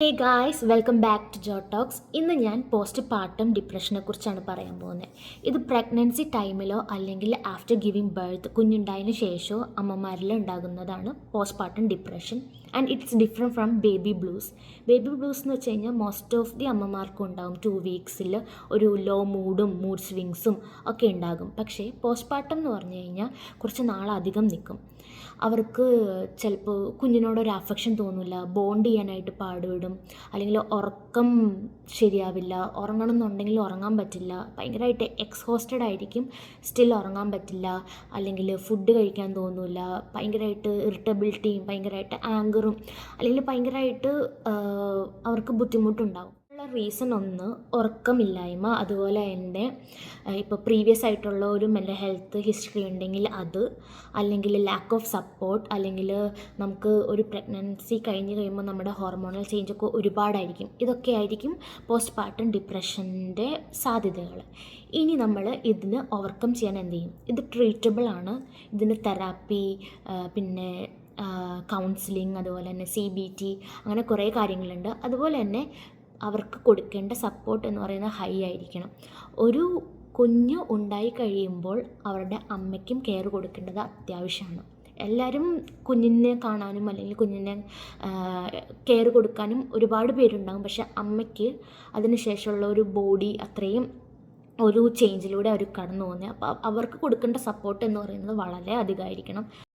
Hey guys, welcome back to Jo talks. ഇന്ന് ഞാൻ post partum ഡിപ്രഷനെ കുറിച്ചാണ് പറയാൻ പോകുന്നത്. ഇത് പ്രഗ്നൻസി ടൈമിലോ അല്ലെങ്കിൽ ആഫ്റ്റർ ഗിവിങ് ബർത്ത്, കുഞ്ഞുണ്ടായതിനു ശേഷമോ അമ്മമാരിൽ ഉണ്ടാകുന്നതാണ് post partum depression. And it's different from baby blues. Baby blues എന്ന് വെച്ച് കഴിഞ്ഞാൽ മോസ്റ്റ് ഓഫ് ദി അമ്മമാർക്കും ഉണ്ടാകും. 2 വീക്സിൽ ഒരു ലോ മൂഡ് സ്വിങ്സും ഒക്കെ ഉണ്ടാകും. പക്ഷേ പോസ്റ്റ് പാർട്ടം എന്ന് പറഞ്ഞു കഴിഞ്ഞാൽ കുറച്ച് നാളധികം നിൽക്കും. അവർക്ക് ചിലപ്പോൾ കുഞ്ഞിനോടൊരു അഫെക്ഷൻ തോന്നില്ല, ബോണ്ട് ചെയ്യാനായിട്ട് പാടുപെടും, അല്ലെങ്കിൽ ഉറക്കം ശരിയാവില്ല, ഉറങ്ങണം എന്നുണ്ടെങ്കിൽ ഉറങ്ങാൻ പറ്റില്ല, ഭയങ്കരമായിട്ട് എക്സ്ഹോസ്റ്റഡ് ആയിരിക്കും, സ്റ്റിൽ ഉറങ്ങാൻ പറ്റില്ല, അല്ലെങ്കിൽ ഫുഡ് കഴിക്കാൻ തോന്നില്ല, ഭയങ്കരമായിട്ട് ഇറിറ്റബിലിറ്റിയും ഭയങ്കരമായിട്ട് ആങ്കറും അല്ലെങ്കിൽ ഭയങ്കരമായിട്ട് അവർക്ക് ബുദ്ധിമുട്ടുണ്ടാവും. റീസൺ ഒന്ന് ഉറക്കമില്ലായ്മ, അതുപോലെ തന്നെ ഇപ്പോൾ പ്രീവിയസ് ആയിട്ടുള്ള ഒരു മെൻ്റൽ ഹെൽത്ത് ഹിസ്റ്ററി ഉണ്ടെങ്കിൽ അത്, അല്ലെങ്കിൽ ലാക്ക് ഓഫ് സപ്പോർട്ട്, അല്ലെങ്കിൽ നമുക്ക് ഒരു പ്രഗ്നൻസി കഴിഞ്ഞ് കഴിയുമ്പോൾ നമ്മുടെ ഹോർമോണൽ ചേഞ്ചൊക്കെ ഒരുപാടായിരിക്കും. ഇതൊക്കെ ആയിരിക്കും പോസ്റ്റ് പാർട്ടം ഡിപ്രഷൻ്റെ സാധ്യതകൾ. ഇനി നമ്മൾ ഇതിന് ഓവർകം ചെയ്യാൻ എന്ത് ചെയ്യും? ഇത് ട്രീറ്റബിൾ ആണ്. ഇതിന് തെറാപ്പി, പിന്നെ കൗൺസിലിംഗ്, അതുപോലെ തന്നെ CBT, അങ്ങനെ കുറേ കാര്യങ്ങളുണ്ട്. അതുപോലെ തന്നെ അവർക്ക് കൊടുക്കേണ്ട സപ്പോർട്ട് എന്ന് പറയുന്നത് ഹൈ ആയിരിക്കണം. ഒരു കുഞ്ഞ് ഉണ്ടായി കഴിയുമ്പോൾ അവരുടെ അമ്മയ്ക്കും കെയർ കൊടുക്കേണ്ടത് അത്യാവശ്യമാണ്. എല്ലാവരും കുഞ്ഞിനെ കാണാനും അല്ലെങ്കിൽ കുഞ്ഞിനെ കെയർ കൊടുക്കാനും ഒരുപാട് പേരുണ്ടാകും. പക്ഷെ അമ്മയ്ക്ക് അതിന് ശേഷമുള്ള ഒരു ബോഡി അത്രയും ഒരു ചേഞ്ചിലൂടെ അവർ കടന്നു പോകുന്നത്. അപ്പോൾ അവർക്ക് കൊടുക്കേണ്ട സപ്പോർട്ട് എന്ന് പറയുന്നത് വളരെ അധികമായിരിക്കണം.